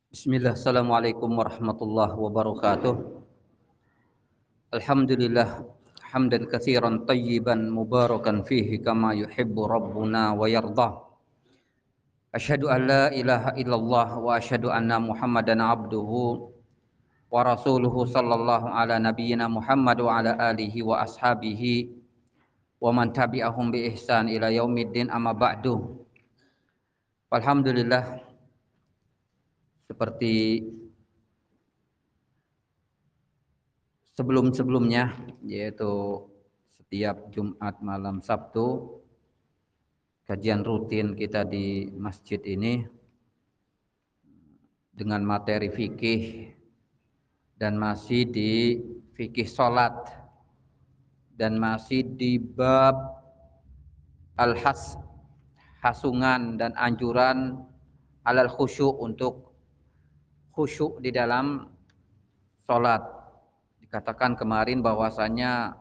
Bismillah, assalamualaikum warahmatullahi wabarakatuh. Alhamdulillah, hamdan katsiran tayyiban mubarakan fihi kama yuhibbu rabbuna wa yardah. Asyhadu an la ilaha illallah wa asyhadu anna Muhammadan abduhu wa rasuluhu sallallahu ala nabiyyina Muhammad wa ala alihi wa ashabihi wa man tabi'ahum bi ihsan ila yaumiddin amma ba'du. Alhamdulillah, seperti sebelum-sebelumnya, yaitu setiap Jumat malam Sabtu kajian rutin kita di masjid ini dengan materi fikih dan masih di fikih salat dan masih di bab al-has, hasungan dan anjuran alal khusyuk, untuk khusyuk di dalam salat. Dikatakan kemarin bahwasanya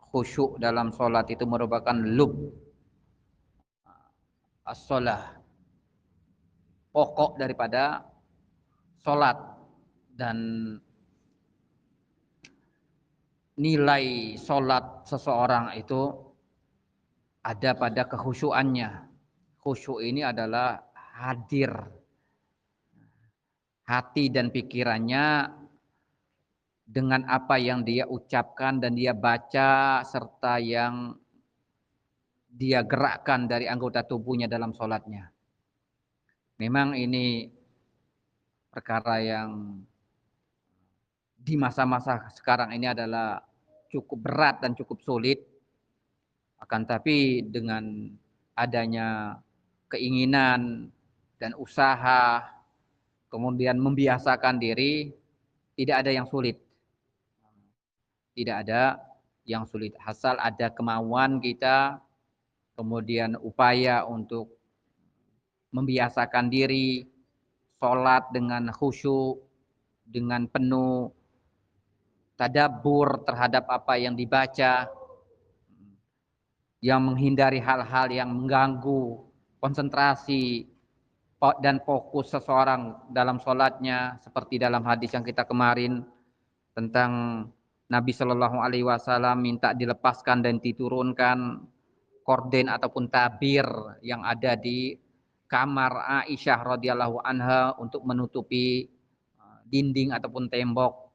khusyuk dalam salat itu merupakan lub as-shalah, pokok daripada salat, dan nilai salat seseorang itu ada pada kekhusyuannya. Khusyuk ini adalah hadir hati dan pikirannya dengan apa yang dia ucapkan dan dia baca serta yang dia gerakkan dari anggota tubuhnya dalam sholatnya. Memang ini perkara yang di masa-masa sekarang ini adalah cukup berat dan cukup sulit. Akan tapi dengan adanya keinginan dan usaha, kemudian membiasakan diri, tidak ada yang sulit. Tidak ada yang sulit. Asal ada kemauan kita, kemudian upaya untuk membiasakan diri, sholat dengan khusyuk, dengan penuh tadabbur terhadap apa yang dibaca, yang menghindari hal-hal yang mengganggu konsentrasi dan fokus seseorang dalam sholatnya, seperti dalam hadis yang kita kemarin tentang Nabi Shallallahu Alaihi Wasallam minta dilepaskan dan diturunkan korden ataupun tabir yang ada di kamar Aisyah radhiyallahu anha untuk menutupi dinding ataupun tembok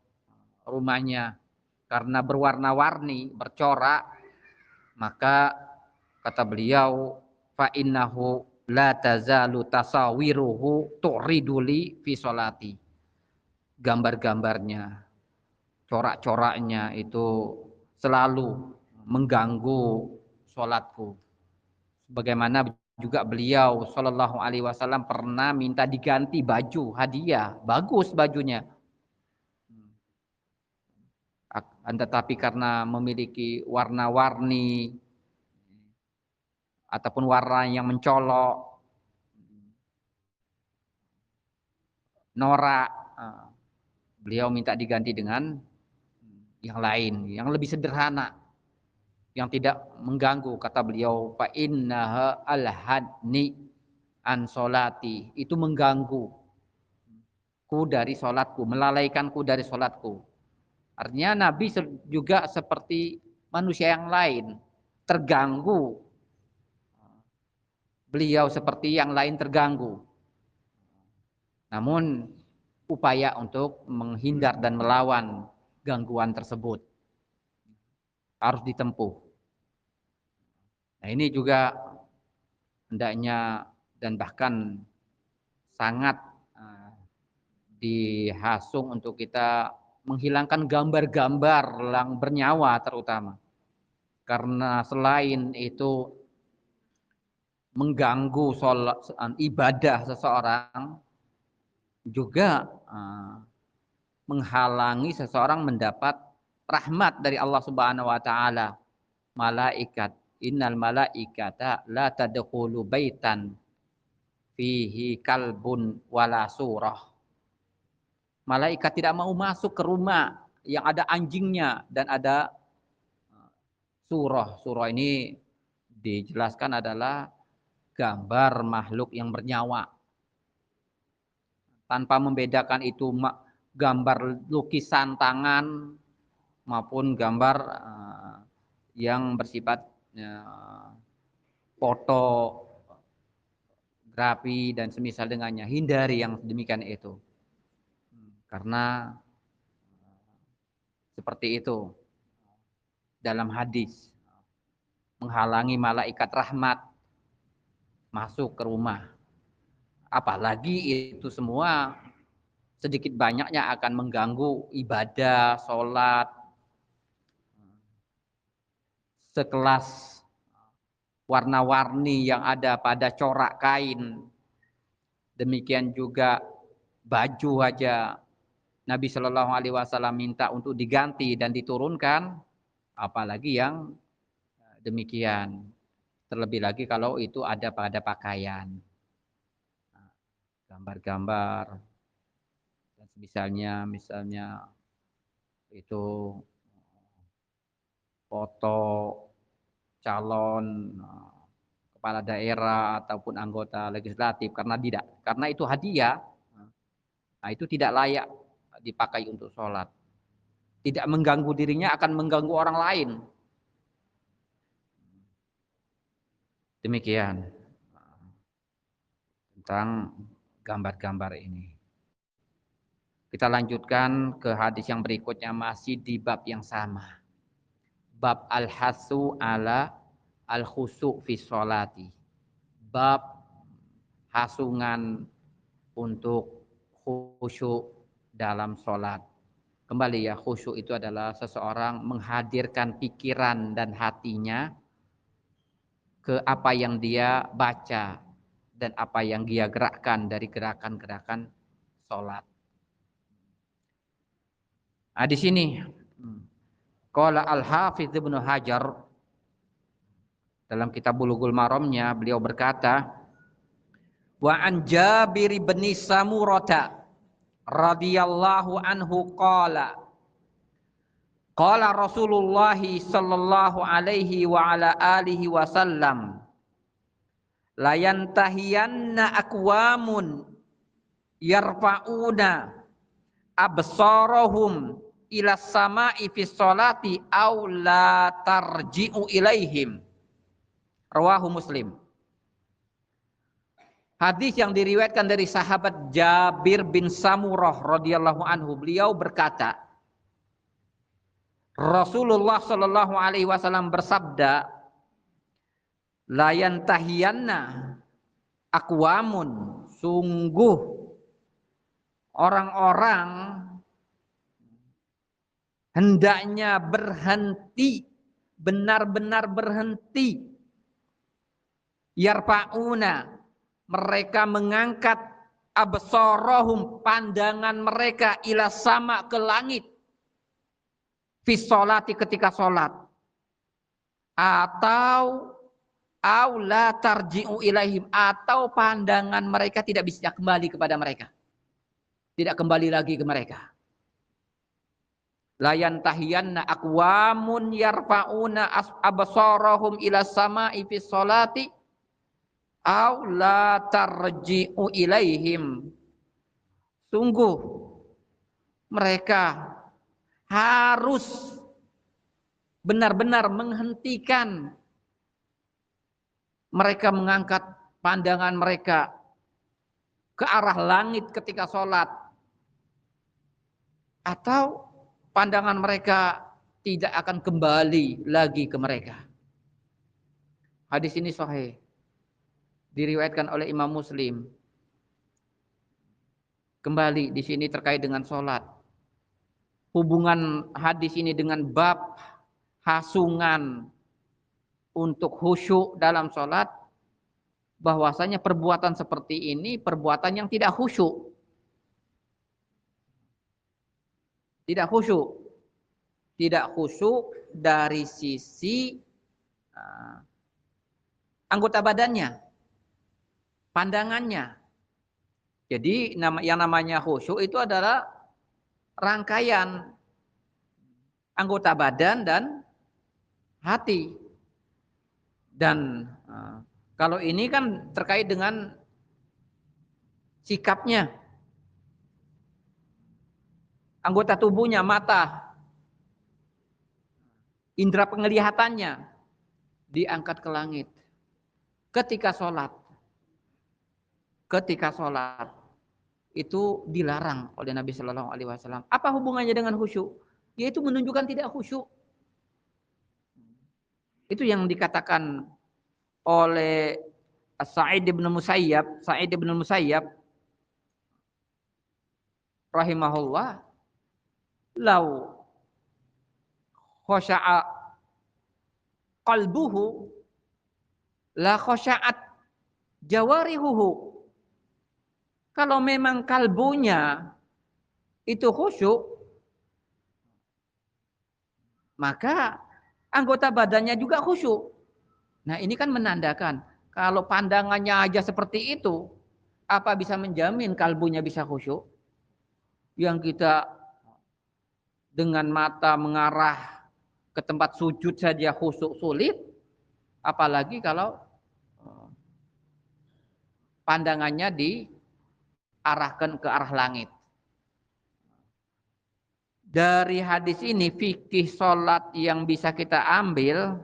rumahnya, karena berwarna-warni, bercorak, maka kata beliau, fa innahu la tazalu tasawiruhu turiduli fi sholati. Gambar-gambarnya, corak-coraknya itu selalu mengganggu sholatku. Bagaimana juga beliau Shallallahu Alaihi Wasallam pernah minta diganti baju hadiah, bagus bajunya, tetapi karena memiliki warna-warni ataupun warna yang mencolok, norak, beliau minta diganti dengan yang lain, yang lebih sederhana, yang tidak mengganggu. Kata beliau, fa innaha alhadni an solati, itu mengganggu ku dari solatku, melalaikanku dari solatku. Artinya Nabi juga seperti manusia yang lain, terganggu. Beliau seperti yang lain terganggu. Namun upaya untuk menghindar dan melawan gangguan tersebut harus ditempuh. Nah, ini juga hendaknya dan bahkan sangat dihasung untuk kita menghilangkan gambar-gambar yang bernyawa terutama. Karena selain itu mengganggu ibadah seseorang, juga menghalangi seseorang mendapat rahmat dari Allah Subhanahu wa taala. Malaikat, innal malaikata la tadkhulu baitan fihi kalbun wala surah. Malaikat tidak mau masuk ke rumah yang ada anjingnya dan ada surah. Surah ini dijelaskan adalah gambar makhluk yang bernyawa. tanpa membedakan itu gambar lukisan tangan maupun gambar yang bersifat fotografi dan semisal dengannya. Hindari yang demikian itu. Karena seperti itu dalam hadis, menghalangi malaikat rahmat masuk ke rumah. Apalagi itu semua sedikit banyaknya akan mengganggu ibadah, sholat, sekelas warna-warni yang ada pada corak kain. Demikian juga baju aja Nabi Shallallahu Alaihi Wasallam minta untuk diganti dan diturunkan, apalagi yang demikian. Terlebih lagi kalau itu ada pada pakaian, gambar-gambar, misalnya itu foto calon kepala daerah ataupun anggota legislatif, karena itu hadiah, nah itu tidak layak dipakai untuk sholat. Tidak mengganggu dirinya, akan mengganggu orang lain. Demikian tentang gambar-gambar ini. Kita lanjutkan ke hadis yang berikutnya, masih di bab yang sama. Bab al-hasu ala al-khusu' fi sholati. Bab hasungan untuk khusyuk dalam sholat. Kembali ya, khusyuk itu adalah seseorang menghadirkan pikiran dan hatinya ke apa yang dia baca dan apa yang dia gerakkan dari gerakan-gerakan sholat. Nah, di sini qala Al-Hafidz Ibnu Hajar dalam kitab Bulughul Maramnya, beliau berkata, wa an Jabir bin Samurah radhiyallahu anhu qala Rasulullah sallallahu alaihi wa ala alihi wasallam la yantahiyanna aqwamun yarfa'una absarahum ila sama'i fi sholati aw la tarji'u ilaihim. Rawahu Muslim. Hadis yang diriwayatkan dari sahabat Jabir bin Samurah radhiyallahu anhu, beliau berkata, Rasulullah sallallahu alaihi wasallam bersabda, la yantahiyanna aqwamun, sungguh orang-orang hendaknya berhenti, benar-benar berhenti. Yarfa'una, mereka mengangkat absarahum, pandangan mereka, ila sama, ke langit, fi sholati, ketika sholat, atau la tarji'u ilaihim, atau pandangan mereka tidak bisa kembali kepada mereka, tidak kembali lagi ke mereka. La yantahiyanna aqwamun yarfa'una absarahum ila sama'i fi sholati aw la tarji'u ilaihim. Sungguh mereka harus benar-benar menghentikan, mereka mengangkat pandangan mereka ke arah langit ketika sholat, atau pandangan mereka tidak akan kembali lagi ke mereka. Hadis ini sahih, diriwayatkan oleh Imam Muslim. Kembali di sini terkait dengan sholat. Hubungan hadis ini dengan bab hasungan untuk khusyuk dalam sholat, bahwasanya perbuatan seperti ini perbuatan yang tidak khusyuk. Tidak khusyuk. Tidak khusyuk dari sisi anggota badannya, pandangannya. Jadi yang namanya khusyuk itu adalah rangkaian anggota badan dan hati. Dan kalau ini kan terkait dengan sikapnya, anggota tubuhnya, mata, indera penglihatannya diangkat ke langit. Ketika sholat itu dilarang oleh Nabi Shallallahu Alaihi Wasallam. Apa hubungannya dengan khusyuk? Yaitu menunjukkan tidak khusyuk. Itu yang dikatakan oleh Sa'id bin Musayyab rahimahullah, lau khasha'a qalbuhu la khasha'at jawarihuhu. Kalau memang kalbunya itu khusyuk, maka anggota badannya juga khusyuk. Nah, ini kan menandakan kalau pandangannya aja seperti itu, apa bisa menjamin kalbunya bisa khusyuk? Yang kita dengan mata mengarah ke tempat sujud saja khusyuk sulit, apalagi kalau pandangannya diarahkan ke arah langit. Dari hadis ini fikih sholat yang bisa kita ambil,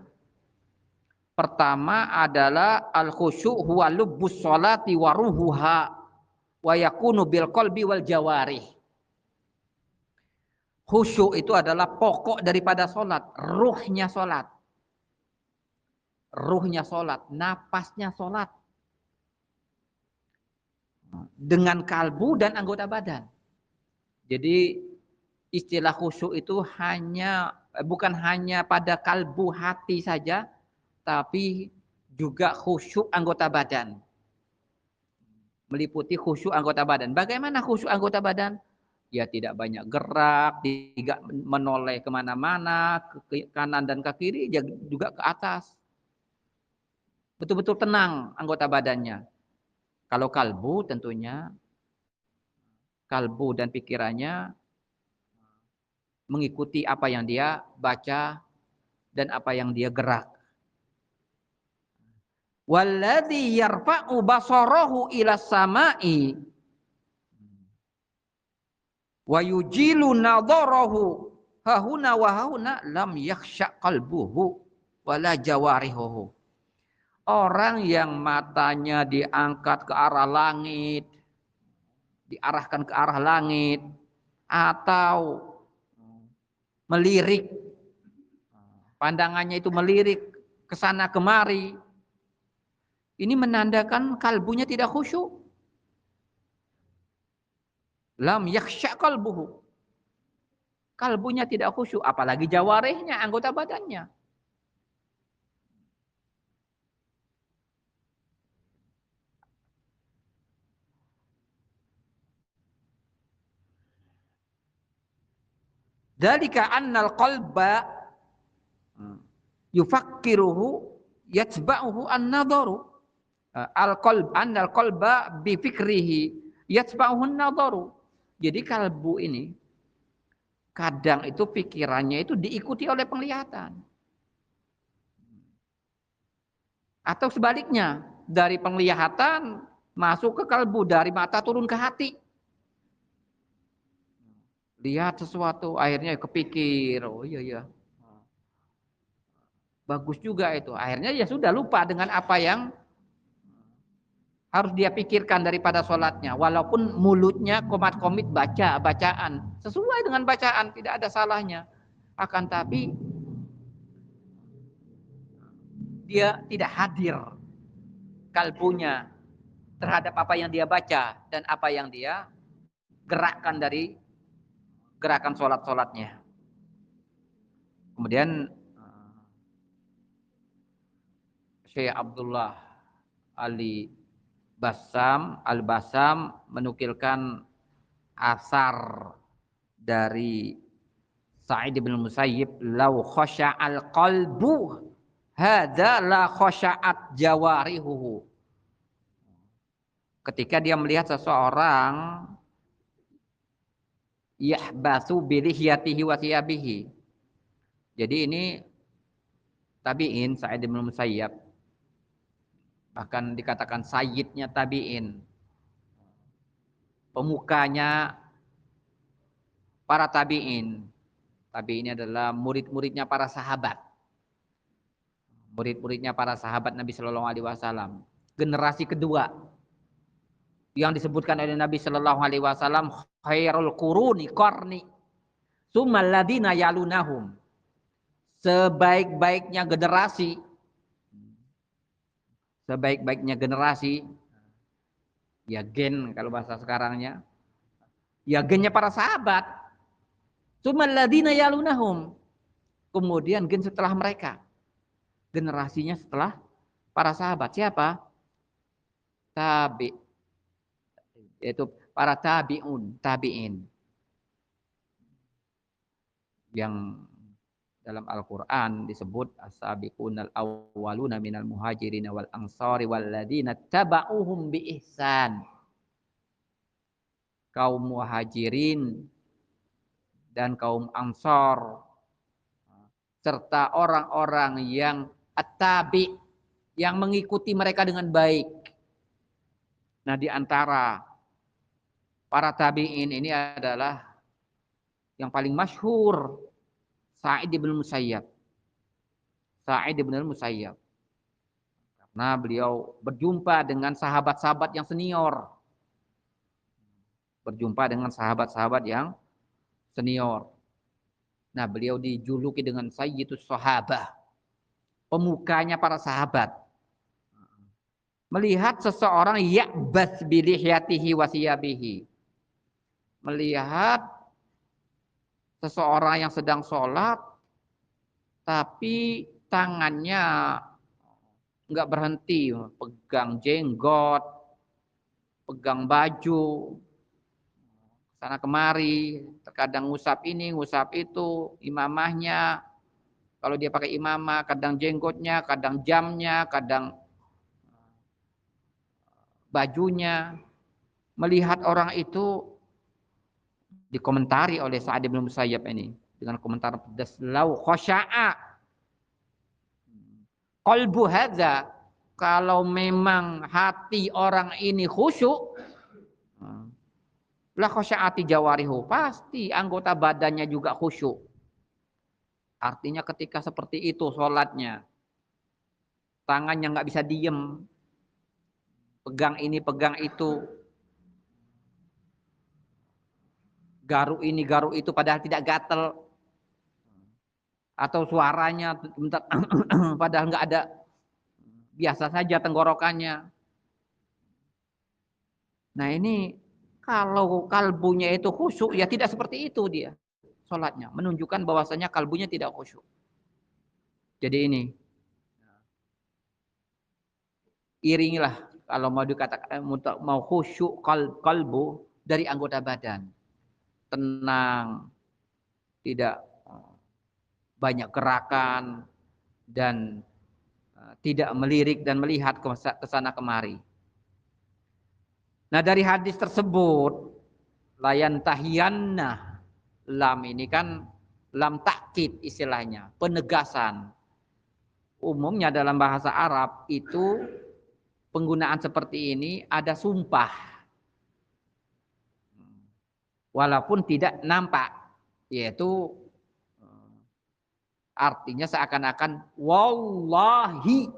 pertama adalah al-khusyuk huwa lubbus sholati wa ruhuha wa yakunu bil qalbi wal jawarih. Khusyuk itu adalah pokok daripada sholat, ruhnya sholat. Ruhnya sholat, napasnya sholat. Dengan kalbu dan anggota badan. Jadi istilah khusyuk itu bukan hanya pada kalbu hati saja, tapi juga khusyuk anggota badan. Meliputi khusyuk anggota badan. Bagaimana khusyuk anggota badan? Ya tidak banyak gerak, tidak menoleh kemana-mana, ke kanan dan ke kiri, juga ke atas. Betul-betul tenang anggota badannya. Kalau kalbu tentunya, kalbu dan pikirannya mengikuti apa yang dia baca dan apa yang dia gerak. Walladzi yarfa'u basarahu ila samai wa yujilu nadharahu hahuna wa hahuna lam yakhsha qalbuhu wala jawarihuhu. Orang yang matanya diangkat ke arah langit, diarahkan ke arah langit, atau melirik, pandangannya itu melirik ke sana kemari, ini menandakan kalbunya tidak khusyuk. Lam yakhsha qalbuhu. Kalbunya tidak khusyuk, apalagi jawarihnya, anggota badannya. Dzalika annal qalba yufakkiruhu yatba'uhu an-nadharu. Annal qalba bi fikrihi yatba'uhu an-nadharu. Jadi kalbu ini kadang itu pikirannya itu diikuti oleh penglihatan. Atau sebaliknya, dari penglihatan masuk ke kalbu, dari mata turun ke hati. Lihat sesuatu, akhirnya kepikir, oh iya. Bagus juga itu. Akhirnya ya sudah lupa dengan apa yang harus dia pikirkan daripada sholatnya. Walaupun mulutnya komat-komit bacaan. Sesuai dengan bacaan, tidak ada salahnya. Akan tapi dia tidak hadir kalbunya terhadap apa yang dia baca dan apa yang dia gerakkan dari gerakan sholat-sholatnya. Kemudian Syekh Abdullah Ali Al-Bassam menukilkan asar dari Sa'id bin Musayyib, lau khasha'al qalbu hadza la khasha'at jawarihuhu. Ketika dia melihat seseorang yahbasu bilihyatihi wa thiyabihi. Jadi ini tabi'in Sa'id bin Musayyab, bahkan dikatakan sayyidnya tabi'in, pemukanya para tabi'in. Tabi'in adalah murid-muridnya para sahabat. Murid-muridnya para sahabat Nabi Shallallahu Alaihi Wasallam. Generasi kedua yang disebutkan oleh Nabi Shallallahu Alaihi Wasallam, khairul quruni qarni, tsummal ladzina yalunahum. Sebaik-baiknya generasi, ya gen kalau bahasa sekarangnya, ya gennya para sahabat. Tsummal ladzina yalunahum. Kemudian gen setelah mereka. Generasinya setelah para sahabat siapa? Yaitu para tabi'in yang dalam Al-Qur'an disebut as-sabiqunal awwaluna minal muhajirin wal ansari wal ladzina tabauhum bi ihsan. Kaum muhajirin dan kaum ansar serta orang-orang yang at-tabi, yang mengikuti mereka dengan baik. Nah, di antara para tabi'in ini adalah yang paling masyhur Sa'id bin Musayyab. Sa'id bin Musayyab. Karena beliau berjumpa dengan sahabat-sahabat yang senior. Berjumpa dengan sahabat-sahabat yang senior. Nah, beliau dijuluki dengan Sayyidus Sahabah. Pemukanya para sahabat. Melihat seseorang ya'bas bilihyatihi wasiyabihi. Melihat seseorang yang sedang sholat, tapi tangannya nggak berhenti, pegang jenggot, pegang baju, sana kemari, terkadang ngusap ini, ngusap itu, imamahnya. Kalau dia pakai imamah, kadang jenggotnya, kadang jamnya, kadang bajunya. Melihat orang itu dikomentari oleh Sa'id bin Musayyab ini dengan komentar pedas, lau khosya'a qalbu hadza, kalau memang hati orang ini khusyuk, la khasya'ati jawarihu, pasti anggota badannya juga khusyuk. Artinya ketika seperti itu sholatnya, tangannya nggak bisa diem, pegang ini, pegang itu, garuk ini, garuk itu, padahal tidak gatel, atau suaranya padahal nggak ada, biasa saja tenggorokannya. Nah ini kalau kalbunya itu khusyuk, ya tidak seperti itu dia sholatnya, menunjukkan bahwasanya kalbunya tidak khusyuk. Jadi ini iringilah kalau mau dikatakan mau khusyuk kalbu dari anggota badan, tenang, tidak banyak gerakan dan tidak melirik dan melihat ke sana kemari. Nah, dari hadis tersebut, layan tahiyanna, lam ini kan lam takkid istilahnya, penegasan. Umumnya dalam bahasa Arab itu penggunaan seperti ini ada sumpah. Walaupun tidak nampak, yaitu artinya seakan-akan wallahi,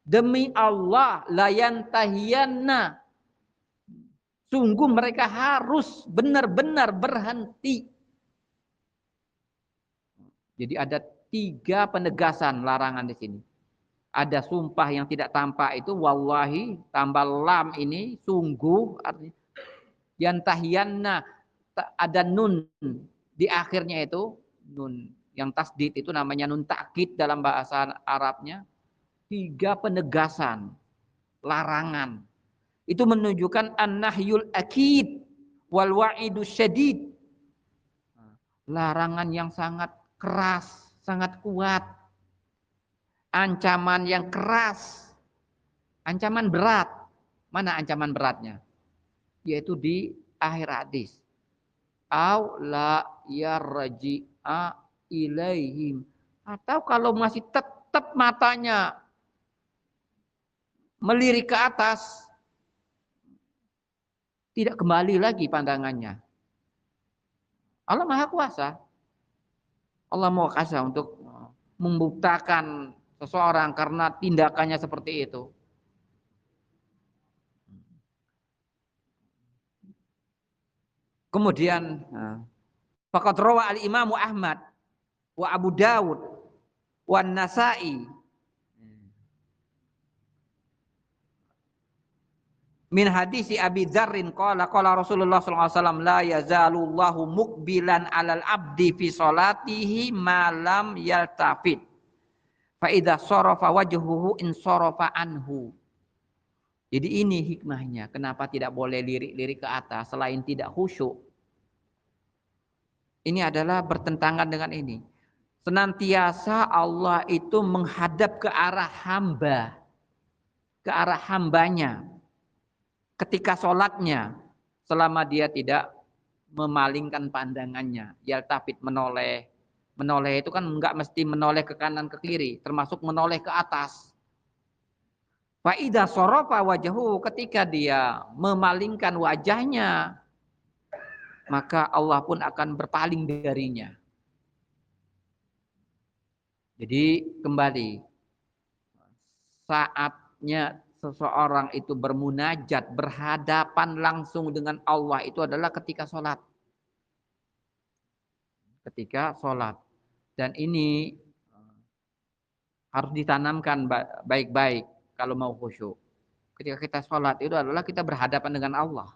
demi Allah, layan tahiyanna, sungguh mereka harus benar-benar berhenti. Jadi ada 3 penegasan larangan di sini. Ada sumpah yang tidak tampak itu wallahi tambah lam ini sungguh, artinya yantahiyanna, ada nun di akhirnya itu, nun yang tasdid itu namanya nun takkid dalam bahasa Arabnya. 3 penegasan larangan. Itu menunjukkan an-nahyul akid wal wa'idu syadid. Larangan yang sangat keras, sangat kuat. Ancaman yang keras. Ancaman berat. Mana ancaman beratnya? Yaitu di akhir hadis. Au la yarji'a ilaihim. Atau kalau masih tetap matanya melirik ke atas, tidak kembali lagi pandangannya. Allah Maha Kuasa. Allah Maha Kuasa untuk membutakan seseorang karena tindakannya seperti itu. Kemudian faqad rawa al-Imam Ahmad wa Abu Dawud wa Nasa'i min hadisi Abi Dzarrin qala Rasulullah sallallahu alaihi wasallam la yazalullahu muqbilan 'alal abdi fi sholatihi ma lam yaltafit fa idza sarafa wajhuhu in sarafa anhu. Jadi ini hikmahnya kenapa tidak boleh lirik-lirik ke atas selain tidak khusyuk. Ini adalah bertentangan dengan ini. Senantiasa Allah itu menghadap ke arah hamba, ke arah hambanya ketika sholatnya, selama dia tidak memalingkan pandangannya. Yaltafit, menoleh. Menoleh itu kan enggak mesti menoleh ke kanan ke kiri, termasuk menoleh ke atas. Fa idza sarafa wajhu, ketika dia memalingkan wajahnya, maka Allah pun akan berpaling darinya. Jadi kembali, saatnya seseorang itu bermunajat, berhadapan langsung dengan Allah itu adalah ketika sholat. Ketika sholat. Dan ini harus ditanamkan baik-baik kalau mau khusyuk. Ketika kita sholat itu adalah kita berhadapan dengan Allah.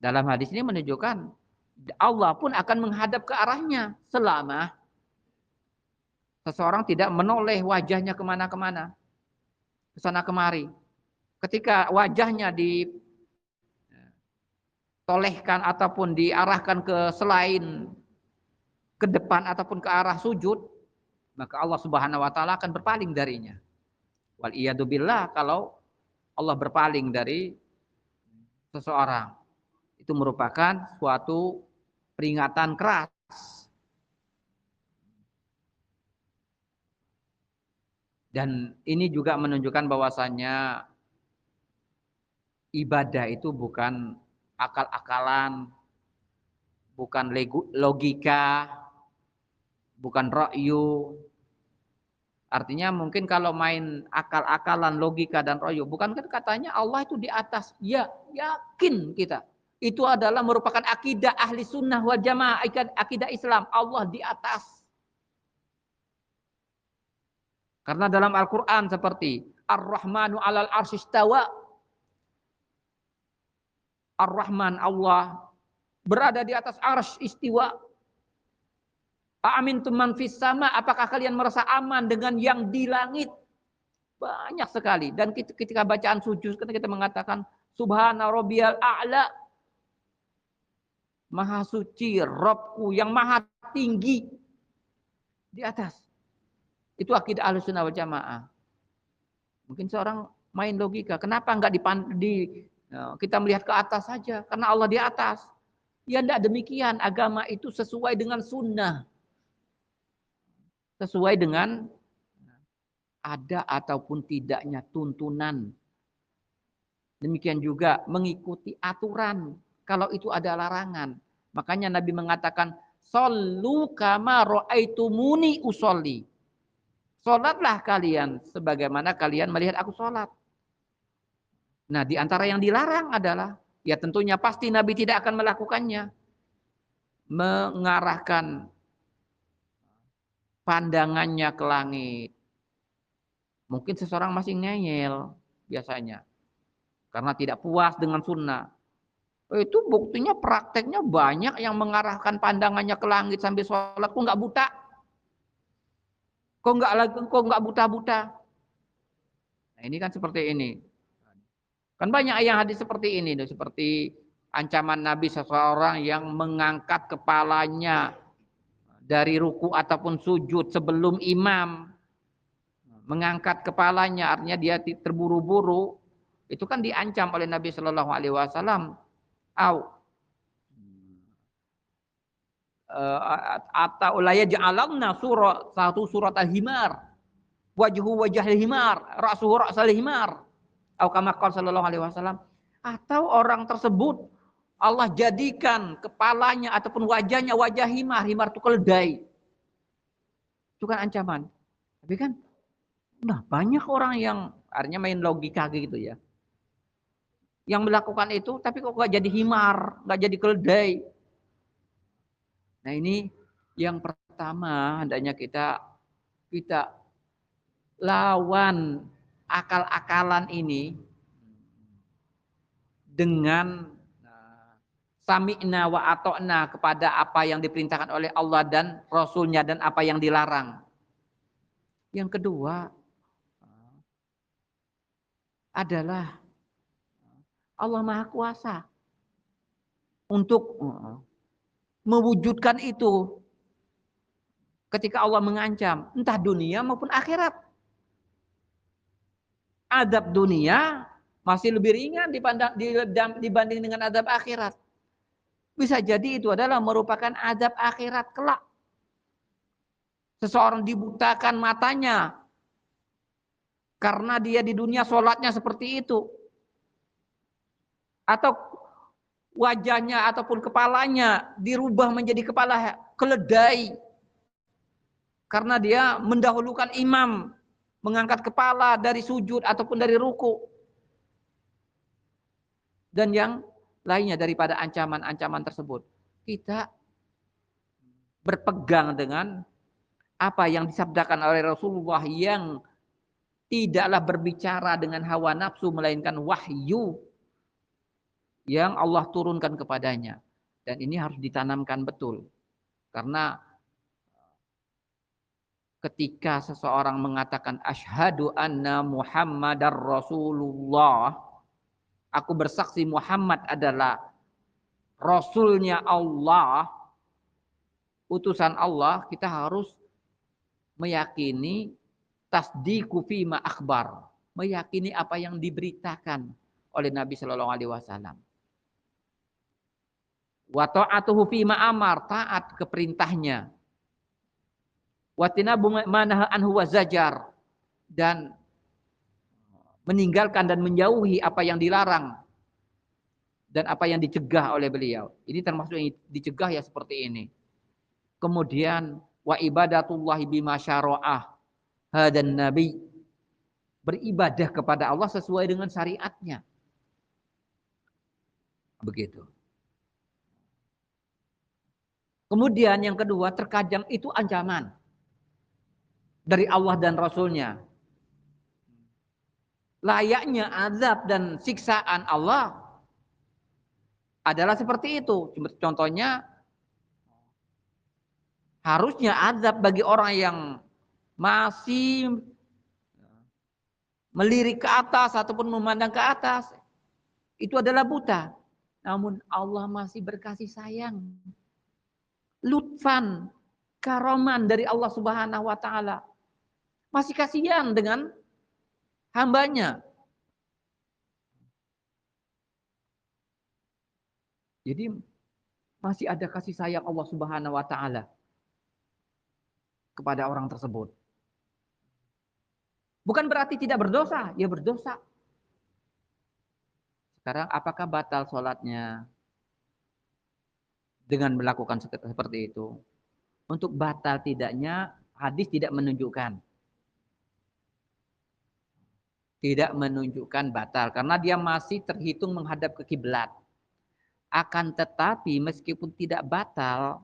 Dalam hadis ini menunjukkan Allah pun akan menghadap ke arahnya selama seseorang tidak menoleh wajahnya kemana-kemana, ke sana kemari. Ketika wajahnya ditolehkan ataupun diarahkan ke selain, ke depan ataupun ke arah sujud, maka Allah Subhanahu wa taala akan berpaling darinya. Wal iyadu billah, kalau Allah berpaling dari seseorang, itu merupakan suatu peringatan keras. Dan ini juga menunjukkan bahwasannya ibadah itu bukan akal-akalan, bukan logika, bukan ra'yu. Artinya mungkin kalau main akal-akalan, logika dan ra'yu, bukan kan katanya Allah itu di atas. Ya, yakin kita. Itu adalah merupakan akidah ahli sunnah wal jamaah, akidah Islam. Allah di atas. Karena dalam Al-Quran seperti Ar-Rahmanu 'alal arsy istawa. Ar-Rahman, Allah berada di atas arsy istiwa. A'amintum man fis sama, apakah kalian merasa aman dengan yang di langit? Banyak sekali. Dan ketika bacaan sujud kita mengatakan Subhana rabbiyal a'la. Maha suci Rabbku yang maha tinggi di atas. Itu akidah Ahlussunnah wal Jamaah. Mungkin seorang main logika, kenapa enggak kita melihat ke atas saja? Karena Allah di atas. Ya enggak demikian, agama itu sesuai dengan sunnah. Sesuai dengan ada ataupun tidaknya tuntunan. Demikian juga mengikuti aturan. Kalau itu ada larangan. Makanya Nabi mengatakan, "Shollu kama ra'aitumuni usolli." Sholatlah kalian sebagaimana kalian melihat aku sholat. Nah, di antara yang dilarang adalah, ya tentunya pasti Nabi tidak akan melakukannya. Mengarahkan pandangannya ke langit. Mungkin seseorang masih ngeyel biasanya. Karena tidak puas dengan sunnah. Itu buktinya prakteknya banyak yang mengarahkan pandangannya ke langit sambil sholat. Kok nggak buta? Kok nggak buta-buta? Nah, ini kan seperti ini. Kan banyak yang hadis seperti ini, seperti ancaman Nabi seseorang yang mengangkat kepalanya dari ruku ataupun sujud sebelum imam. Mengangkat kepalanya artinya dia terburu-buru. Itu kan diancam oleh Nabi Shallallahu Alaihi Wasallam. Atau ulaya ja'alamna satu surat al-himar, wajah al-himar, ra'suhu ra'sal himar, atau kama qala sallallahu alaihi wasallam, atau orang tersebut Allah jadikan kepalanya ataupun wajahnya wajah himar. Himar itu keledai. Itu kan ancaman. Tapi kan banyak orang yang artinya main logika gitu ya. Yang melakukan itu tapi kok nggak jadi himar, nggak jadi keledai. Nah ini yang pertama hendaknya kita lawan akal-akalan ini dengan sami'na wa ato'na kepada apa yang diperintahkan oleh Allah dan Rasulnya dan apa yang dilarang. Yang kedua adalah Allah Maha Kuasa untuk mewujudkan itu ketika Allah mengancam, entah dunia maupun akhirat. Adab dunia masih lebih ringan dibanding dengan adab akhirat. Bisa jadi itu adalah merupakan adab akhirat kelak. Seseorang dibutakan matanya karena dia di dunia sholatnya seperti itu. Atau wajahnya ataupun kepalanya dirubah menjadi kepala keledai. Karena dia mendahulukan imam mengangkat kepala dari sujud ataupun dari ruku. Dan yang lainnya daripada ancaman-ancaman tersebut. Kita berpegang dengan apa yang disabdakan oleh Rasulullah yang tidaklah berbicara dengan hawa nafsu melainkan wahyu yang Allah turunkan kepadanya. Dan ini harus ditanamkan betul. Karena ketika seseorang mengatakan asyhadu anna Muhammadar Rasulullah, aku bersaksi Muhammad adalah Rasulnya Allah, utusan Allah, kita harus meyakini tasdiqu fima akhbar, meyakini apa yang diberitakan oleh Nabi Shallallahu Alaihi Wasallam. Wa ta'atuhu fima amar, taat ke perintahnya. Wa tinabu manaha anhu wa zajar, dan meninggalkan dan menjauhi apa yang dilarang dan apa yang dicegah oleh beliau. Ini termasuk yang dicegah ya seperti ini. Kemudian wa ibadatullahi bima syara'ah hadan nabi, beribadah kepada Allah sesuai dengan syariatnya. Begitu. Kemudian yang kedua, terkadang itu ancaman dari Allah dan Rasulnya. Layaknya azab dan siksaan Allah adalah seperti itu. Contohnya, harusnya azab bagi orang yang masih melirik ke atas ataupun memandang ke atas, itu adalah buta. Namun Allah masih berkasih sayang. Lutfan, karoman dari Allah Subhanahu wa taala. Masih kasihan dengan hambanya. Jadi masih ada kasih sayang Allah Subhanahu wa taala kepada orang tersebut. Bukan berarti tidak berdosa, ya berdosa. Sekarang apakah batal sholatnya dengan melakukan seperti itu? Untuk batal tidaknya, hadis tidak menunjukkan. Tidak menunjukkan batal, karena dia masih terhitung menghadap ke kiblat. Akan tetapi meskipun tidak batal,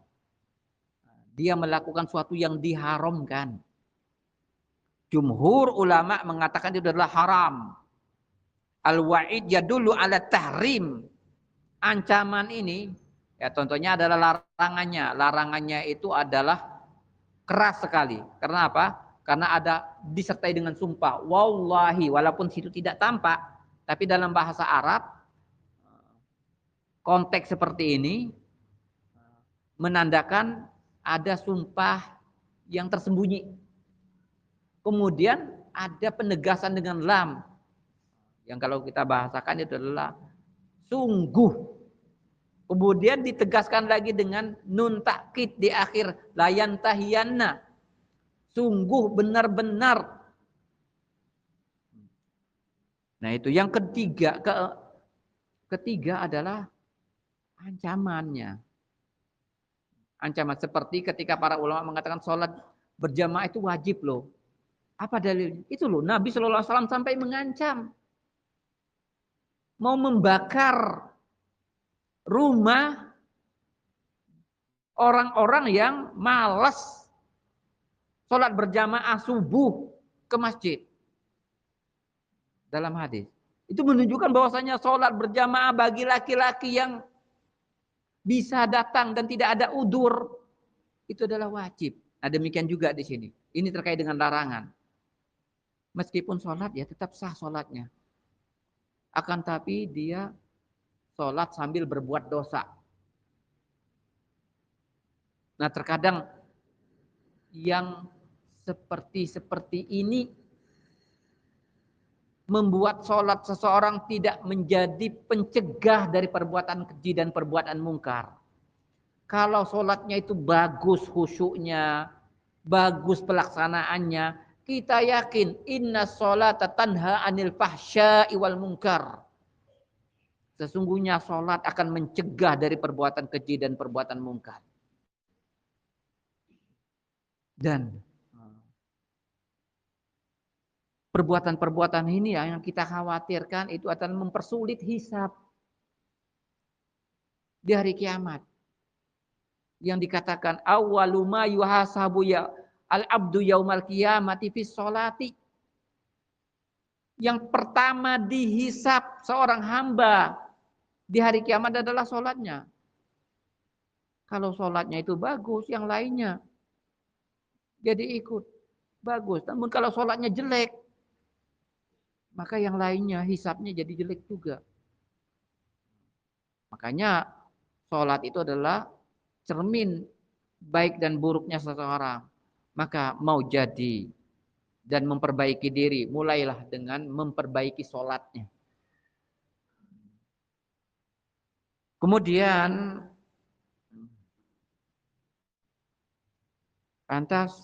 dia melakukan sesuatu yang diharamkan. Jumhur ulama mengatakan itu adalah haram. Al-wa'id yadullu ala tahrim. Ancaman ini, ya contohnya adalah larangannya. Larangannya itu adalah keras sekali. Karena apa? Karena ada disertai dengan sumpah. Wallahi, walaupun situ tidak tampak, tapi dalam bahasa Arab, konteks seperti ini menandakan ada sumpah yang tersembunyi. Kemudian ada penegasan dengan lam. Yang kalau kita bahasakan itu adalah sungguh. Kemudian ditegaskan lagi dengan nun takkid di akhir, layan tahiyanna. Sungguh benar-benar. Nah itu yang ketiga adalah ancamannya. Ancaman seperti ketika para ulama mengatakan sholat berjamaah itu wajib loh. Apa dalil? Itu loh, Nabi SAW sampai mengancam. Mau membakar rumah orang-orang yang malas sholat berjamaah subuh ke masjid. Dalam hadis. Itu menunjukkan bahwasanya sholat berjamaah bagi laki-laki yang bisa datang dan tidak ada udur, itu adalah wajib. Nah, demikian juga di sini. Ini terkait dengan larangan. Meskipun sholat ya tetap sah sholatnya. Akan tapi dia sholat sambil berbuat dosa. Nah, terkadang yang seperti ini membuat sholat seseorang tidak menjadi pencegah dari perbuatan keji dan perbuatan mungkar. Kalau sholatnya itu bagus khusyuknya, bagus pelaksanaannya, kita yakin inna sholata tanha anil fahsya'i wal munkar. Sesungguhnya sholat akan mencegah dari perbuatan keji dan perbuatan mungkar. Dan perbuatan-perbuatan ini yang kita khawatirkan itu akan mempersulit hisab di hari kiamat. Yang dikatakan awwalu ma yuhasabu ya al-abdu yaumal qiyamati fi sholati. Yang pertama dihisab seorang hamba di hari kiamat adalah sholatnya. Kalau sholatnya itu bagus, yang lainnya jadi ikut bagus. Namun kalau sholatnya jelek, maka yang lainnya hisabnya jadi jelek juga. Makanya sholat itu adalah cermin baik dan buruknya seseorang. Maka mau jadi dan memperbaiki diri, mulailah dengan memperbaiki sholatnya. Kemudian, lantas,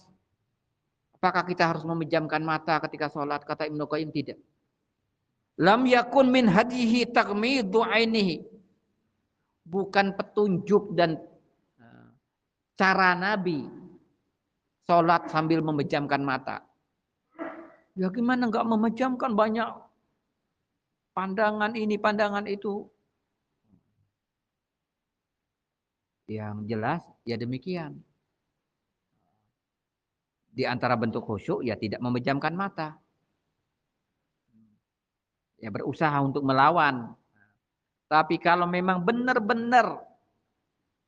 apakah kita harus memejamkan mata ketika sholat? Kata Ibnu Qayyim, tidak. Lam yakun min hadihi taghmidu ainihi. Bukan petunjuk dan cara Nabi sholat sambil memejamkan mata. Ya gimana enggak memejamkan, banyak pandangan ini, pandangan itu. Yang jelas ya demikian. Di antara bentuk khusyuk ya tidak memejamkan mata. Ya berusaha untuk melawan. Tapi kalau memang benar-benar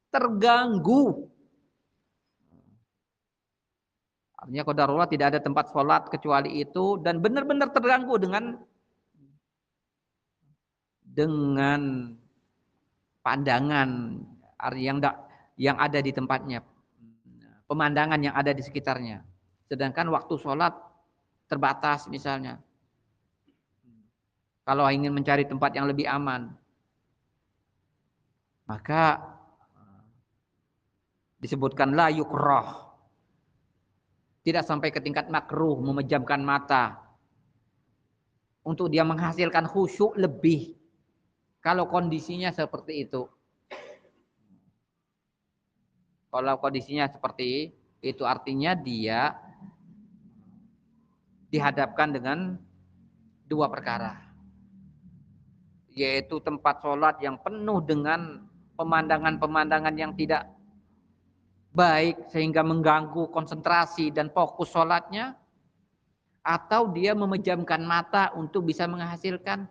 terganggu, artinya qadarullah tidak ada tempat sholat kecuali itu, dan benar-benar terganggu dengan pandangan yang ada di tempatnya, pemandangan yang ada di sekitarnya. Sedangkan waktu sholat terbatas misalnya. Kalau ingin mencari tempat yang lebih aman, maka disebutkan la yukrah. Tidak sampai ke tingkat makruh memejamkan mata. Untuk dia menghasilkan khusyuk lebih. Kalau kondisinya seperti itu. Kalau kondisinya seperti itu artinya dia dihadapkan dengan dua perkara. Yaitu tempat sholat yang penuh dengan pemandangan-pemandangan yang tidak baik sehingga mengganggu konsentrasi dan fokus sholatnya, atau dia memejamkan mata untuk bisa menghasilkan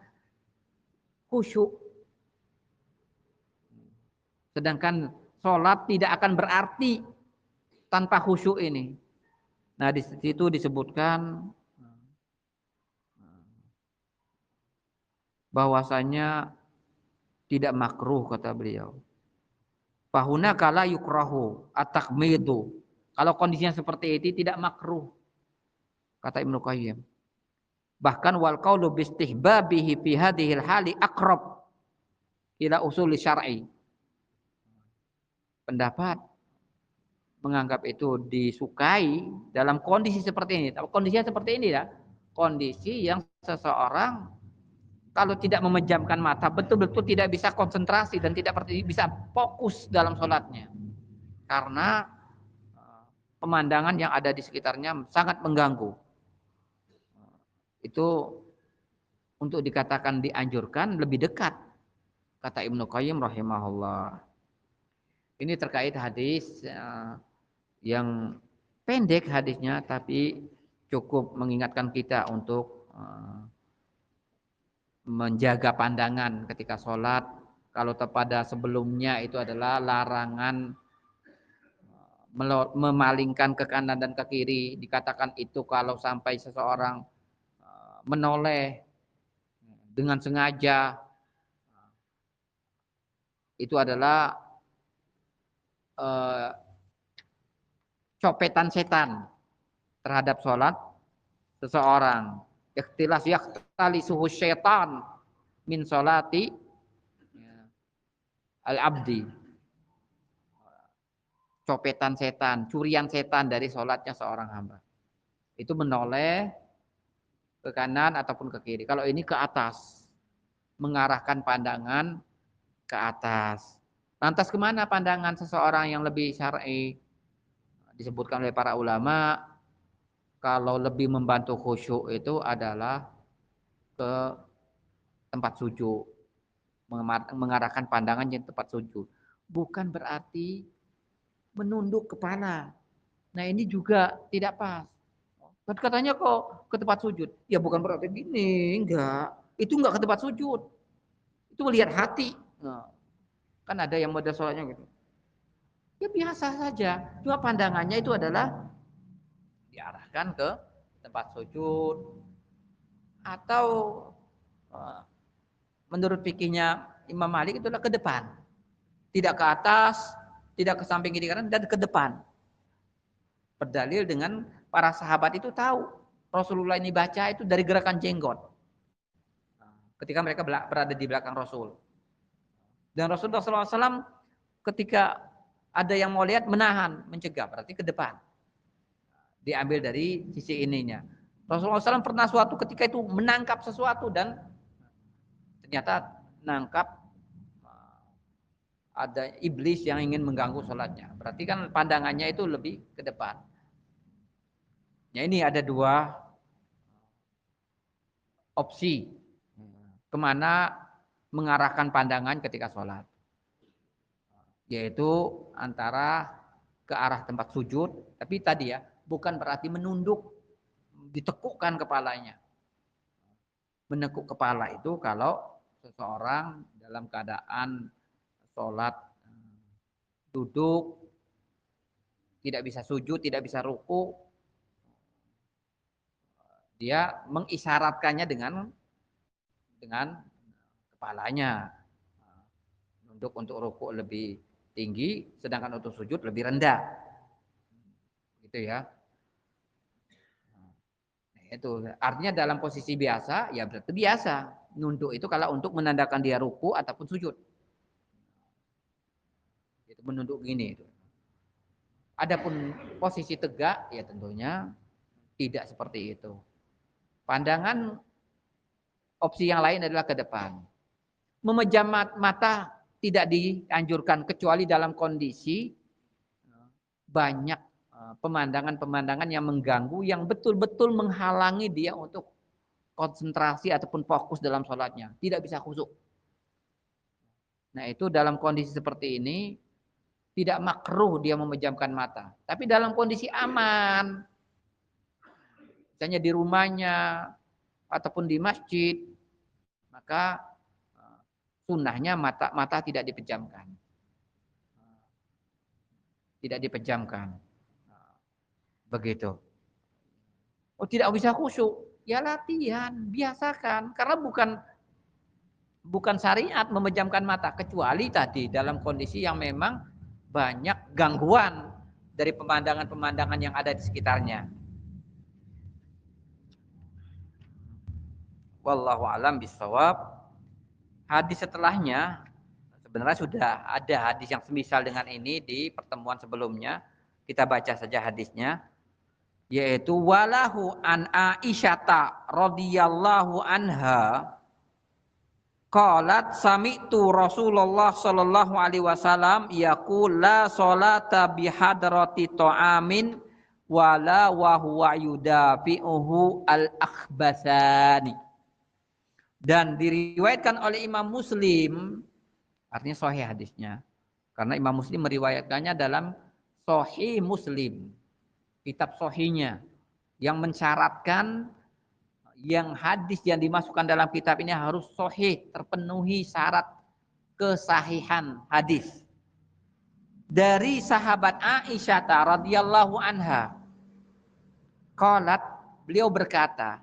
khusyuk. Sedangkan sholat tidak akan berarti tanpa khusyuk ini. Nah di situ disebutkan bahwasanya tidak makruh, kata beliau. Fahuna kala yukrahu at-takhmidu. Kalau kondisinya seperti itu tidak makruh, kata Ibnu Qayyim. Bahkan wal qaulu bistihbabihi fi hadhil hali aqrab ila usuli syar'i. Pendapat menganggap itu disukai dalam kondisi seperti ini. Kondisinya seperti ini ya. Kondisi yang seseorang kalau tidak memejamkan mata, betul-betul tidak bisa konsentrasi dan tidak bisa fokus dalam sholatnya. Karena pemandangan yang ada di sekitarnya sangat mengganggu. Itu untuk dikatakan dianjurkan lebih dekat, kata Ibnu Qayyim rahimahullah. Ini terkait hadis yang pendek hadisnya, tapi cukup mengingatkan kita untuk menjaga pandangan ketika sholat. Kalau pada sebelumnya itu adalah larangan memalingkan ke kanan dan ke kiri, dikatakan itu kalau sampai seseorang menoleh dengan sengaja, itu adalah copetan setan terhadap sholat seseorang. Ikhtilas yakhtali suhu syaitan min sholati al-abdi. Copetan setan, curian setan dari sholatnya seorang hamba. Itu menoleh ke kanan ataupun ke kiri. Kalau ini ke atas, mengarahkan pandangan ke atas. Lantas kemana pandangan seseorang yang lebih syar'i? Disebutkan oleh para ulama, kalau lebih membantu khusyuk itu adalah ke tempat sujud, mengarahkan pandangan ke tempat sujud. Bukan berarti menunduk kepala. Nah ini juga tidak pas. Katanya kok ke tempat sujud. Ya bukan berarti gini, enggak. Itu enggak ke tempat sujud. Itu melihat hati. Nah, kan ada yang model sholatnya gitu. Ya biasa saja. Cuma pandangannya itu adalah diarahkan ke tempat sujud. Atau menurut fikihnya Imam Malik itulah ke depan. Tidak ke atas, tidak ke samping kiri kanan, dan ke depan. Berdalil dengan para sahabat itu tahu Rasulullah ini baca itu dari gerakan jenggot. Ketika mereka berada di belakang Rasul. Dan Rasulullah SAW ketika ada yang mau lihat menahan, mencegah, berarti ke depan. Diambil dari sisi ininya. Rasulullah SAW pernah suatu ketika itu menangkap sesuatu dan ternyata nangkap ada iblis yang ingin mengganggu sholatnya. Berarti kan pandangannya itu lebih ke depan. Ya ini ada dua opsi kemana mengarahkan pandangan ketika sholat. Yaitu antara ke arah tempat sujud, tapi tadi ya, bukan berarti menunduk, ditekukkan kepalanya. Menekuk kepala itu kalau seseorang dalam keadaan sholat duduk, tidak bisa sujud, tidak bisa ruku, dia mengisyaratkannya dengan kepalanya. Untuk ruku lebih tinggi, sedangkan untuk sujud lebih rendah. Gitu ya. Itu artinya dalam posisi biasa, ya berarti biasa. Nunduk itu kalau untuk menandakan dia ruku ataupun sujud. Itu menunduk gini itu. Adapun posisi tegak, ya tentunya tidak seperti itu. Pandangan opsi yang lain adalah ke depan. Memejam mata tidak dianjurkan kecuali dalam kondisi banyak pemandangan-pemandangan yang mengganggu, yang betul-betul menghalangi dia untuk konsentrasi ataupun fokus dalam sholatnya. Tidak bisa khusyuk. Nah itu dalam kondisi seperti ini, tidak makruh dia memejamkan mata. Tapi dalam kondisi aman, misalnya di rumahnya, ataupun di masjid, maka sunnahnya mata tidak dipejamkan. Tidak dipejamkan. Begitu. Oh tidak bisa khusyuk. Ya latihan, biasakan. Karena bukan syariat memejamkan mata. Kecuali tadi dalam kondisi yang memang banyak gangguan dari pemandangan-pemandangan yang ada di sekitarnya. Wallahu a'lam bishawab. Hadis setelahnya sebenarnya sudah ada hadis yang semisal dengan ini di pertemuan sebelumnya. Kita baca saja hadisnya, yaitu walahu an Aisyata radhiyallahu anha qalat sami'tu Rasulullah sallallahu alaihi wasallam yaqul la salata bihadrati ta'amin wala wa huwa yudafi'uhu al-akhbathani. Dan diriwayatkan oleh Imam Muslim, artinya sahih hadisnya, karena Imam Muslim meriwayatkannya dalam Sahih Muslim, kitab sahihnya, yang mensyaratkan yang hadis yang dimasukkan dalam kitab ini harus sahih, terpenuhi syarat kesahihan hadis. Dari sahabat Aisyah radhiyallahu anha, qalat, beliau berkata,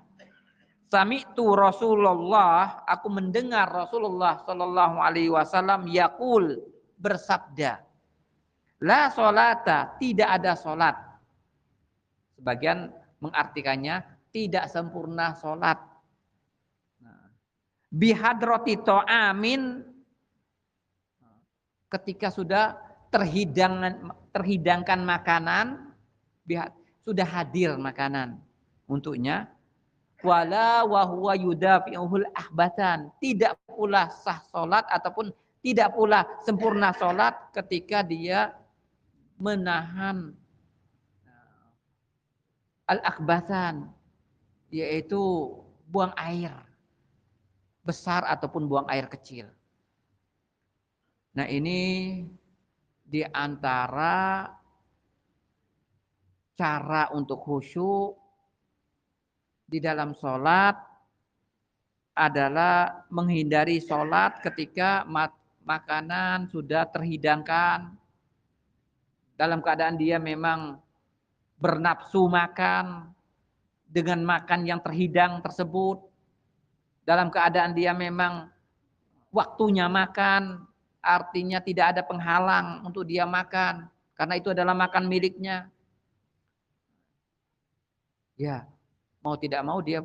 sami'tu Rasulullah, aku mendengar Rasulullah sallallahu alaihi wasallam yaqul, bersabda, la sholata, tidak ada salat. Sebagian mengartikannya tidak sempurna salat. Bihadrati ta'amin, ketika sudah terhidangkan makanan, sudah hadir makanan untuknya. Wala wa huwa yudafi'uhul ahbatan, tidak pula sah salat ataupun tidak pula sempurna salat ketika dia menahan al-akhbatan, yaitu buang air besar ataupun buang air kecil. Nah, ini di antara cara untuk khusyuk di dalam sholat adalah menghindari sholat ketika makanan sudah terhidangkan, dalam keadaan dia memang bernafsu makan dengan makan yang terhidang tersebut, dalam keadaan dia memang waktunya makan, artinya tidak ada penghalang untuk dia makan, karena itu adalah makan miliknya. Ya, mau tidak mau dia